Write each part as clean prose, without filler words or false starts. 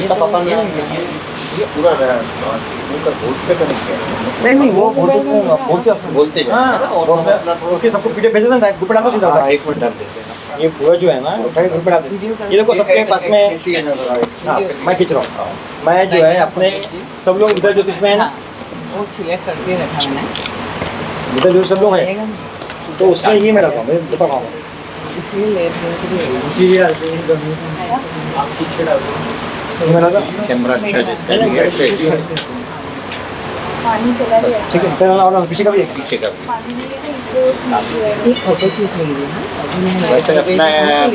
सब अपन ये पूरा मुंह बोलते करेंगे नहीं वो बोलते और सबको पीछे भेज देना ग्रुप डाल दो सीधा। एक मिनट डाल देते हैं ये पूरा जो है ना ग्रुप डाल दो। ये देखो सबके पास में मैं खींच रहा हूँ। मैं जो है अपने सब लोग इधर ज्योतिष में है ना, वो सिलेक्ट करके रखा मैंने, इधर जो सब लोग हैं तो उसमें ये मैं रखा हूँ, मैं बता पाऊँ इसलिए लेट हो रही इसीलिए कैमरा अच्छा है पानी चला गया। ठीक है। तेरा और पीछे का भी है। पीछे का भी। पानी नहीं है इसलिए उसमें एक फोटो खींच लेंगे। वैसे अपना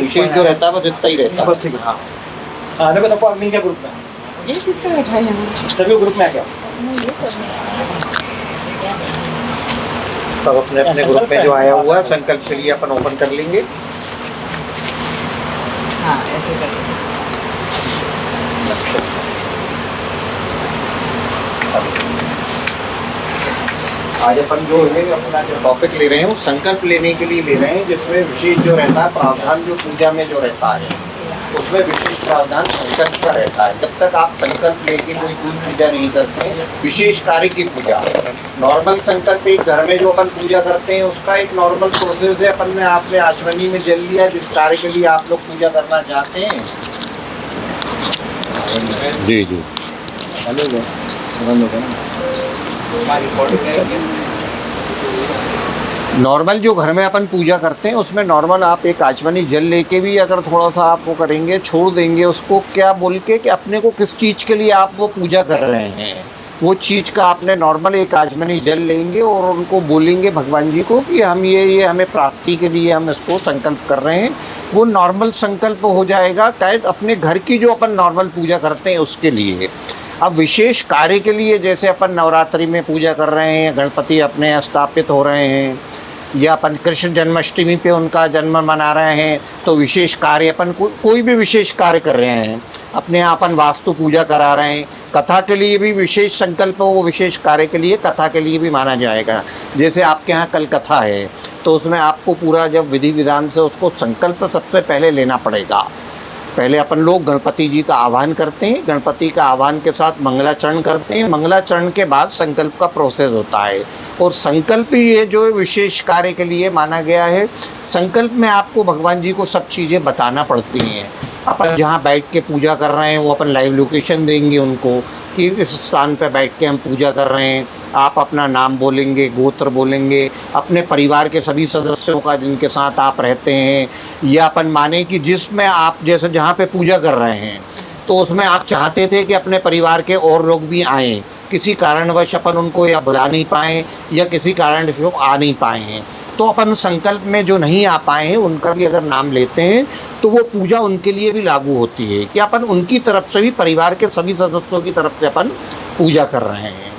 विशेष जो रहता है बस इतना ही रहता है। बस ठीक है। हाँ हाँ देखो सबको मिल गया ग्रुप में, ये किसका बैठा है यहाँ? सभी ग्रुप में आ गया। ये सब सब अपने अपने ग्रुप में जो आया हुआ है संकल्प के लिए अपन ओपन कर लेंगे। हाँ ऐसे करके आज अपन जो है अपना जो टॉपिक ले रहे हैं वो संकल्प लेने के लिए ले रहे हैं, जिसमें विशेष जो रहता है प्रावधान जो पूजा में जो रहता है उसमें विशेष प्रावधान संकल्प का रहता है। जब तक आप संकल्प लेके कोई पूजा नहीं करते हैं, विशेष कार्य की पूजा, नॉर्मल संकल्प एक घर में जो अपन पूजा करते हैं उसका एक नॉर्मल प्रोसेस है। अपन ने आपने आचमनी में जल लिया जिस कार्य के लिए आप लोग पूजा करना चाहते हैं। जी जी नॉर्मल जो घर में अपन पूजा करते हैं उसमें नॉर्मल आप एक आचमनी जल लेके भी अगर थोड़ा सा आप वो करेंगे, छोड़ देंगे उसको, क्या बोल के कि अपने को किस चीज़ के लिए आप वो पूजा कर रहे हैं, वो चीज़ का आपने नॉर्मल एक आचमनी जल लेंगे और उनको बोलेंगे भगवान जी को कि हम ये हमें प्राप्ति के लिए हम इसको संकल्प कर रहे हैं। वो नॉर्मल संकल्प हो जाएगा, शायद अपने घर की जो अपन नॉर्मल पूजा करते हैं उसके लिए। अब विशेष कार्य के लिए जैसे अपन नवरात्रि में पूजा कर रहे हैं, गणपति अपने स्थापित हो रहे हैं, या अपन कृष्ण जन्माष्टमी पे उनका जन्म मना रहे हैं, तो विशेष कार्य अपन कोई भी विशेष कार्य कर रहे हैं, अपने यहाँ अपन वास्तु पूजा करा रहे हैं, कथा के लिए भी विशेष संकल्प हो, वो विशेष कार्य के लिए कथा के लिए भी माना जाएगा। जैसे आपके यहाँ कल कथा है तो उसमें आपको पूरा जब विधि विधान से उसको संकल्प सबसे पहले लेना पड़ेगा। पहले अपन लोग गणपति जी का आह्वान करते हैं, गणपति का आह्वान के साथ मंगलाचरण करते हैं, मंगलाचरण के बाद संकल्प का प्रोसेस होता है। और संकल्प ये जो विशेष कार्य के लिए माना गया है, संकल्प में आपको भगवान जी को सब चीज़ें बताना पड़ती हैं। अपन जहाँ बैठ के पूजा कर रहे हैं वो अपन लाइव लोकेशन देंगे उनको कि इस स्थान पर बैठ के हम पूजा कर रहे हैं। आप अपना नाम बोलेंगे, गोत्र बोलेंगे, अपने परिवार के सभी सदस्यों का जिनके साथ आप रहते हैं, या अपन माने कि जिसमें आप जैसे जहाँ पे पूजा कर रहे हैं तो उसमें आप चाहते थे कि अपने परिवार के और लोग भी आएँ, किसी कारणवश अपन उनको या बुला नहीं पाए या किसी कारण से आ नहीं पाए हैं, तो अपन संकल्प में जो नहीं आ पाए हैं उनका भी अगर नाम लेते हैं तो वो पूजा उनके लिए भी लागू होती है कि अपन उनकी तरफ से भी परिवार के सभी सदस्यों की तरफ से अपन पूजा कर रहे हैं।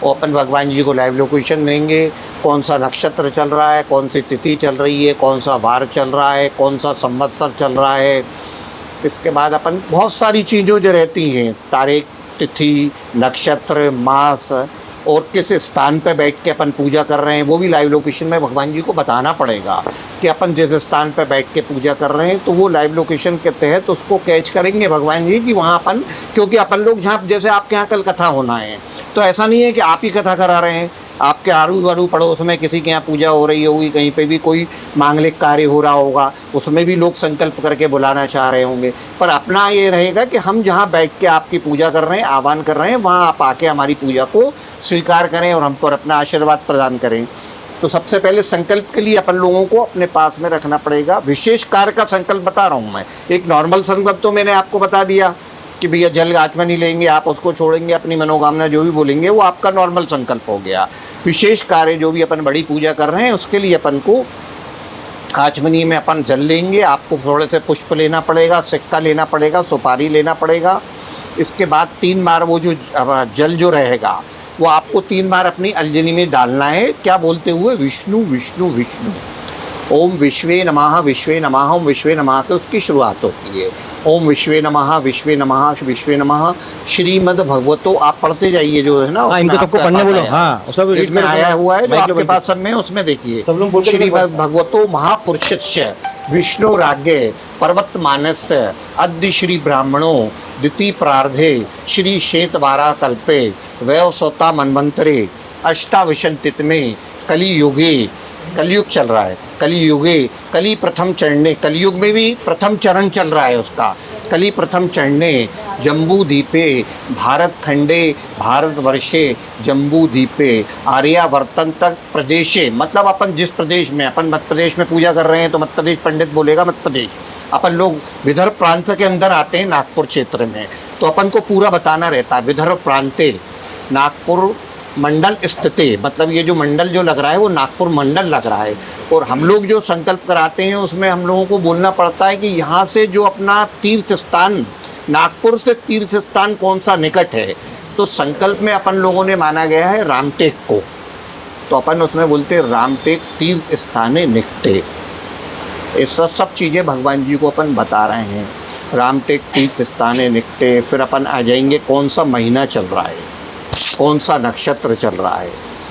और अपन भगवान जी को लाइव लोकेशन देंगे, कौन सा नक्षत्र चल रहा है, कौन सी तिथि चल रही है, कौन सा वार चल रहा है, कौन सा संवत्सर चल रहा है। इसके बाद अपन बहुत सारी चीज़ों जो रहती हैं, तारीख, तिथि, नक्षत्र, मास और किस स्थान पर बैठ के अपन पूजा कर रहे हैं वो भी लाइव लोकेशन में भगवान जी को बताना पड़ेगा कि अपन जिस स्थान पर बैठ के पूजा कर रहे हैं तो वो लाइव लोकेशन के तहत उसको कैच करेंगे भगवान जी कि वहाँ अपन, क्योंकि अपन लोग जहाँ जैसे आपके यहाँ कल कथा होना है तो ऐसा नहीं है कि आप ही कथा करा रहे हैं, आपके आरू बारू पड़ोस में किसी के यहाँ पूजा हो रही होगी, कहीं पे भी कोई मांगलिक कार्य हो रहा होगा, उसमें भी लोग संकल्प करके बुलाना चाह रहे होंगे, पर अपना ये रहेगा कि हम जहाँ बैठ के आपकी पूजा कर रहे हैं, आह्वान कर रहे हैं, वहाँ आप आके हमारी पूजा को स्वीकार करें और हम पर अपना आशीर्वाद प्रदान करें। तो सबसे पहले संकल्प के लिए अपन लोगों को अपने पास में रखना पड़ेगा। विशेष कार्य का संकल्प बता रहा हूँ मैं, एक नॉर्मल संकल्प तो मैंने आपको बता दिया कि भैया जल आचमनी लेंगे, आप उसको छोड़ेंगे, अपनी मनोकामना जो भी बोलेंगे वो आपका नॉर्मल संकल्प हो गया। विशेष कार्य जो भी अपन बड़ी पूजा कर रहे हैं उसके लिए अपन को आचमनी में अपन जल लेंगे, आपको थोड़े से पुष्प लेना पड़ेगा, सिक्का लेना पड़ेगा, सुपारी लेना पड़ेगा। इसके बाद 3 बार वो जो जल जो रहेगा वो आपको 3 बार अपनी अलजनी में डालना है, क्या बोलते हुए विष्णु विष्णु विष्णु, ओम विश्वे नमः विश्वे नमः, ओम विश्वे नमः से उसकी शुरुआत होती है। ओम विश्वे नमः विश्वे नमः विश्वे नमः। श्रीमद् भगवतो आप पढ़ते जाइए जो है ना, इनको सबको पढ़ने बोलो। हाँ सब इसमें आया हुआ है जो आपके पास सब में, उसमें देखिए श्रीमद् भगवतो महापुरुषस्य विष्णुराज्ञे पर्वतमानस्य अद्य श्री ब्राह्मणो द्वितीय प्रार्धे श्री श्वेतवारा कल्पे वैवस्वता मन्वंतरे अष्टाविंशतित में कलियुग चल रहा है, कलियुगे कली प्रथम चरणे, कलियुग में भी प्रथम चरण चल रहा है उसका, कली प्रथम चरणे जम्बूद्वीपे भारत खंडे भारतवर्षे जम्बूद्वीपे आर्यावर्तन तक प्रदेशे, मतलब अपन जिस प्रदेश में, अपन मध्य प्रदेश में पूजा कर रहे हैं तो मध्य प्रदेश पंडित बोलेगा मध्य प्रदेश, अपन लोग विदर्भ प्रांत के अंदर आते हैं नागपुर क्षेत्र में, तो अपन को पूरा बताना रहता है विदर्भ प्रांते नागपुर मंडल स्थिति, मतलब ये जो मंडल जो लग रहा है वो नागपुर मंडल लग रहा है। और हम लोग जो संकल्प कराते हैं उसमें हम लोगों को बोलना पड़ता है कि यहाँ से जो अपना तीर्थ स्थान, नागपुर से तीर्थ स्थान कौन सा निकट है, तो संकल्प में अपन लोगों ने माना गया है रामटेक को, तो अपन उसमें बोलते हैं रामटेक तीर्थ स्थाने निकटे। इस सब चीज़ें भगवान जी को अपन बता रहे हैं, रामटेक तीर्थ स्थाने निकटे। फिर अपन आ जाएंगे कौन सा महीना चल रहा है, कौन सा नक्षत्र चल रहा है,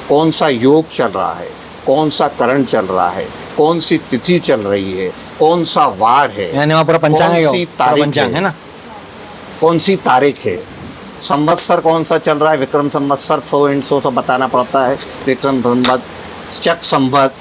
कौन सा योग चल रहा है, कौन सा करण चल रहा है, कौन सी तिथि चल रही है, कौन सा वार है, यानी वहाँ पूरा पंचांग है, कौन सी पूरा तारीख पंचांग है ना, कौन सी तारीख है, संवत्सर कौन सा चल रहा है, विक्रम संवत्सर 100 सब बताना पड़ता है, विक्रम संवत, शक संवत,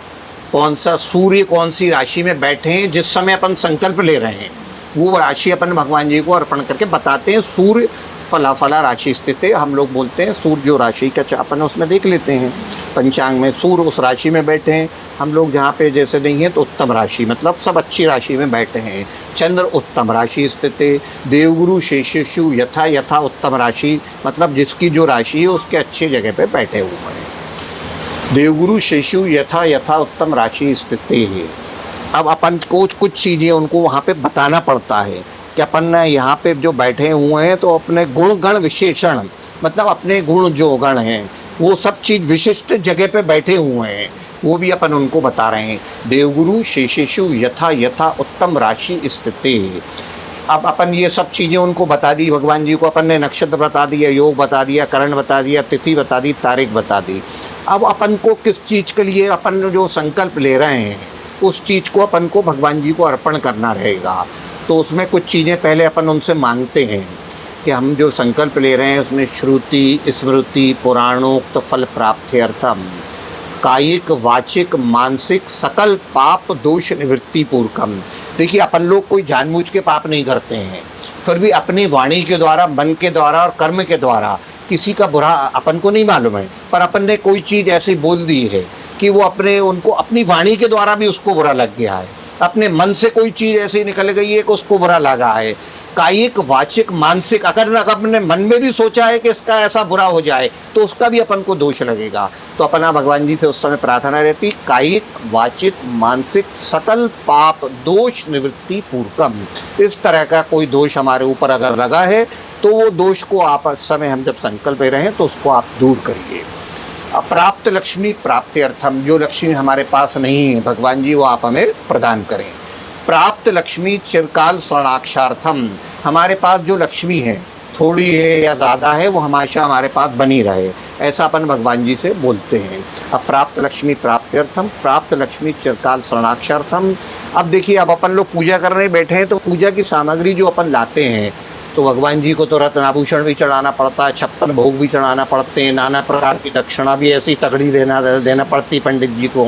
कौन सा सूर्य कौन सी राशि में बैठे हैं, जिस समय अपन संकल्प ले रहे हैं वो राशि अपन भगवान जी को अर्पण करके बताते हैं। सूर्य फला फला राशि स्थित है, हम लोग बोलते हैं सूर्य जो राशि का अपन उसमें देख लेते हैं पंचांग में, सूर्य उस राशि में बैठे हैं, हम लोग जहाँ पे जैसे नहीं है तो उत्तम राशि, मतलब सब अच्छी राशि में बैठे हैं, चंद्र उत्तम राशि स्थित है, देवगुरु शेषेशु यथा यथा उत्तम राशि, मतलब जिसकी जो राशि है उसके अच्छी जगह पे बैठे हुए हैं, देवगुरु शेषु यथा यथा उत्तम राशि स्थित है। अब अपन को कुछ चीज़ें उनको वहाँ पे बताना पड़ता है कि अपन यहाँ पे जो बैठे हुए हैं तो अपने गुण गण विशेषण, मतलब अपने गुण जो गण हैं वो सब चीज़ विशिष्ट जगह पे बैठे हुए हैं, वो भी अपन उनको बता रहे हैं। देवगुरु शेषेशु यथा यथा उत्तम राशि स्थिति। अब अपन ये सब चीज़ें उनको बता दी भगवान जी को, अपन ने नक्षत्र बता दिया, योग बता दिया, करण बता दिया, तिथि बता दी, तारीख बता दी। अब अपन को किस चीज़ के लिए अपन जो संकल्प ले रहे हैं उस चीज़ को अपन को भगवान जी को अर्पण करना रहेगा। तो उसमें कुछ चीज़ें पहले अपन उनसे मांगते हैं कि हम जो संकल्प ले रहे हैं उसमें श्रुति स्मृति पुराणोक्त फल प्राप्त्यर्थम कायिक वाचिक मानसिक सकल पाप दोष निवृत्ति पूर्वकम। देखिए अपन लोग कोई जानबूझ के पाप नहीं करते हैं, फिर भी अपनी वाणी के द्वारा, मन के द्वारा और कर्म के द्वारा किसी का बुरा अपन को नहीं मालूम है, पर अपन ने कोई चीज़ ऐसी बोल दी है कि वो उनको अपनी वाणी के द्वारा भी उसको बुरा लग गया है, अपने मन से कोई चीज़ ऐसी निकल गई है कि उसको बुरा लगा है। कायिक वाचिक मानसिक, अगर अपने मन में भी सोचा है कि इसका ऐसा बुरा हो जाए तो उसका भी अपन को दोष लगेगा। तो अपना भगवान जी से उस समय प्रार्थना रहती, कायिक वाचिक मानसिक सकल पाप दोष निवृत्ति पूर्वकम। इस तरह का कोई दोष हमारे ऊपर अगर लगा है तो वो दोष को आप इस समय हम जब संकल्प ले रहे हैं तो उसको आप दूर करिए। अप्राप्त लक्ष्मी प्राप्ति अर्थम, जो लक्ष्मी हमारे पास नहीं है भगवान जी वो आप हमें प्रदान करें। प्राप्त लक्ष्मी चिरकाल स्वर्णाक्षार्थम, हमारे पास जो लक्ष्मी है थोड़ी है या ज़्यादा है वो हमेशा हमारे पास बनी रहे, ऐसा अपन भगवान जी से बोलते हैं। अब प्राप्त लक्ष्मी प्राप्त्यर्थम, प्राप्त लक्ष्मी चिरकाल स्वर्णाक्षार्थम। अब देखिए अब अपन लोग पूजा करने बैठे हैं तो पूजा की सामग्री जो अपन लाते हैं तो भगवान जी को तो रत्नाभूषण भी चढ़ाना पड़ता है, 56 भोग भी चढ़ाना पड़ते हैं, नाना प्रकार की दक्षिणा भी ऐसी तगड़ी देना पड़ती पंडित जी को।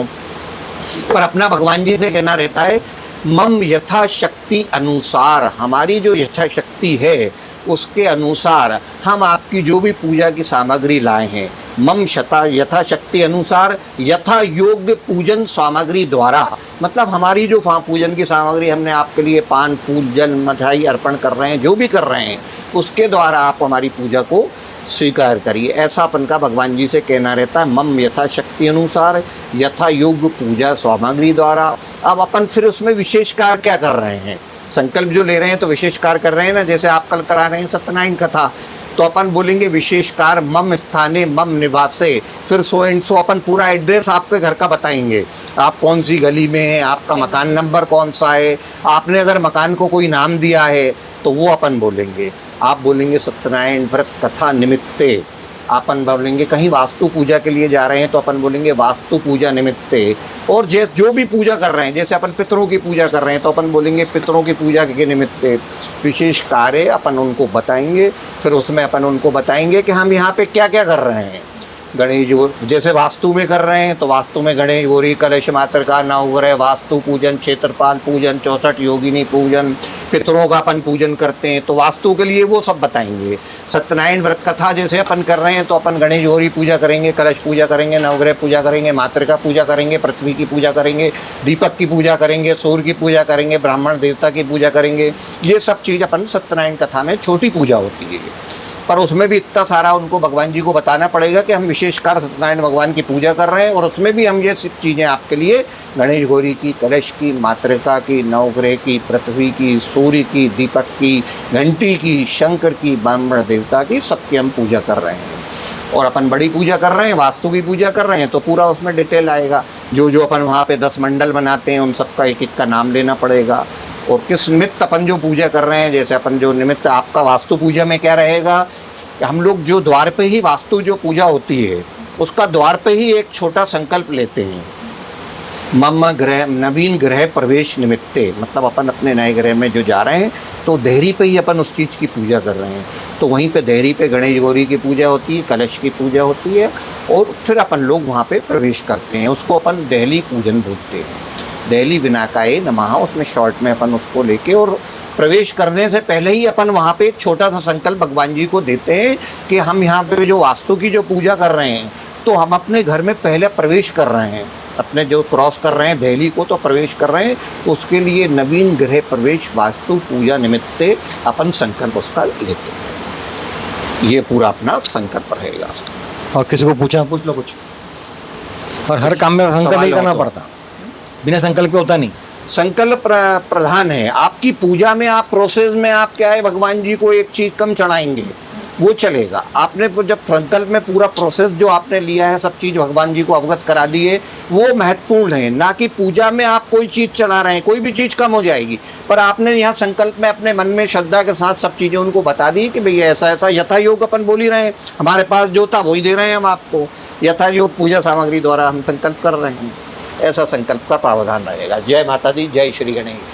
पर अपना भगवान जी से कहना रहता है मम यथाशक्ति अनुसार, हमारी जो यथाशक्ति है उसके अनुसार हम आपकी जो भी पूजा की सामग्री लाए हैं, मम यथाशक्ति अनुसार यथा योग्य पूजन सामग्री द्वारा, मतलब हमारी जो पूजन की सामग्री हमने आपके लिए पान फूल जल मिठाई अर्पण कर रहे हैं, जो भी कर रहे हैं उसके द्वारा आप हमारी पूजा को स्वीकार करिए, ऐसा अपन का भगवान जी से कहना रहता है। मम यथाशक्ति अनुसार यथा योग्य पूजा सामग्री द्वारा। अब अपन फिर उसमें विशेष कार्य क्या कर रहे हैं, संकल्प जो ले रहे हैं तो विशेष कार्य कर रहे हैं ना, जैसे आप कल करा रहे हैं सत्यनारायण कथा, तो अपन बोलेंगे विशेष कार्य मम स्थाने मम निवासे, फिर 100 अपन पूरा एड्रेस आपके घर का बताएंगे, आप कौन सी गली में हैं, आपका मकान नंबर कौन सा है, आपने अगर मकान को कोई नाम दिया है तो वो अपन बोलेंगे। आप बोलेंगे सत्यनारायण व्रत कथा निमित्ते अपन बोलेंगे कहीं वास्तु पूजा के लिए जा रहे हैं तो अपन बोलेंगे वास्तु पूजा निमित्ते। और जो भी पूजा कर रहे हैं, जैसे अपन पितरों की पूजा कर रहे हैं तो अपन बोलेंगे पितरों की पूजा के निमित्ते विशेष कार्य अपन उनको बताएंगे। फिर उसमें अपन उनको बताएंगे कि हम यहाँ पे क्या क्या कर रहे हैं। गणेश जी जैसे वास्तु में कर रहे हैं तो वास्तु में गणेश गौरी कलश मातृका नवग्रह वास्तु पूजन क्षेत्रपाल पूजन 64 योगिनी पूजन पितरों का अपन पूजन करते हैं तो वास्तु के लिए वो सब बताएंगे। सत्यनारायण व्रत कथा जैसे अपन कर रहे हैं तो अपन गणेश गौरी पूजा करेंगे, कलश पूजा करेंगे, नवग्रह पूजा करेंगे, मातृका पूजा करेंगे, पृथ्वी की पूजा करेंगे, दीपक की पूजा करेंगे, सूर्य की पूजा करेंगे, ब्राह्मण देवता की पूजा करेंगे। ये सब चीज़ अपन सत्यनारायण कथा में छोटी पूजा होती है, पर उसमें भी इतना सारा उनको भगवान जी को बताना पड़ेगा कि हम विशेषकर सत्यनारायण भगवान की पूजा कर रहे हैं। और उसमें भी हम ये सब चीज़ें आपके लिए गणेश गौरी की, कलश की, मातृका की, नवग्रह की, पृथ्वी की, सूर्य की, दीपक की, घंटी की, शंकर की, ब्राह्मण देवता की, सबकी हम पूजा कर रहे हैं। और अपन बड़ी पूजा कर रहे हैं, वास्तु की पूजा कर रहे हैं तो पूरा उसमें डिटेल आएगा। जो जो अपन वहाँ पे 10 मंडल बनाते हैं उन सबका एक एक का नाम लेना पड़ेगा। और किस निमित्त अपन जो पूजा कर रहे हैं, जैसे अपन जो निमित्त आपका वास्तु पूजा में क्या रहेगा, हम लोग जो द्वार पे ही वास्तु जो पूजा होती है उसका द्वार पे ही एक छोटा संकल्प लेते हैं। मम ग्रह नवीन ग्रह प्रवेश निमित्ते, मतलब अपन अपने नए ग्रह में जो जा रहे हैं तो देहरी पे ही अपन उस चीज़ की पूजा कर रहे हैं। तो वहीं पे देहरी पे गणेश गौरी की पूजा होती है, कलश की पूजा होती है और फिर अपन लोग वहाँ पे प्रवेश करते हैं। उसको अपन देहली पूजन बोलते हैं, देहली विनाकाय नमः। उसमें शॉर्ट में अपन उसको लेके और प्रवेश करने से पहले ही अपन वहाँ पे एक छोटा सा संकल्प भगवान जी को देते हैं कि हम यहाँ पे जो वास्तु की जो पूजा कर रहे हैं तो हम अपने घर में पहले प्रवेश कर रहे हैं, अपने जो क्रॉस कर रहे हैं देहली को तो प्रवेश कर रहे हैं, उसके लिए नवीन ग्रह प्रवेश वास्तु पूजा निमित्ते अपन संकल्प उसका लेते हैं। ये पूरा अपना संकल्प रहेगा। और किसी को पूछा पूछ लो कुछ। और हर काम में संकल्प नहीं करना पड़ता, बिना संकल्प के होता नहीं। संकल्प प्रधान है आपकी पूजा में। आप प्रोसेस में आप क्या है, भगवान जी को एक चीज़ कम चढ़ाएंगे वो चलेगा। आपने जब संकल्प में पूरा प्रोसेस जो आपने लिया है सब चीज़ भगवान जी को अवगत करा दी है वो महत्वपूर्ण है, ना कि पूजा में आप कोई चीज़ चला रहे हैं। कोई भी चीज़ कम हो जाएगी, पर आपने यहाँ संकल्प में अपने मन में श्रद्धा के साथ सब चीज़ें उनको बता दी कि भैया ऐसा ऐसा यथा योग अपन बोल ही रहे हैं, हमारे पास जो था वही दे रहे हैं हम आपको, यथा योग पूजा सामग्री द्वारा हम संकल्प कर रहे हैं। ऐसा संकल्प का प्रावधान रहेगा। जय माता दी, जय श्री गणेश।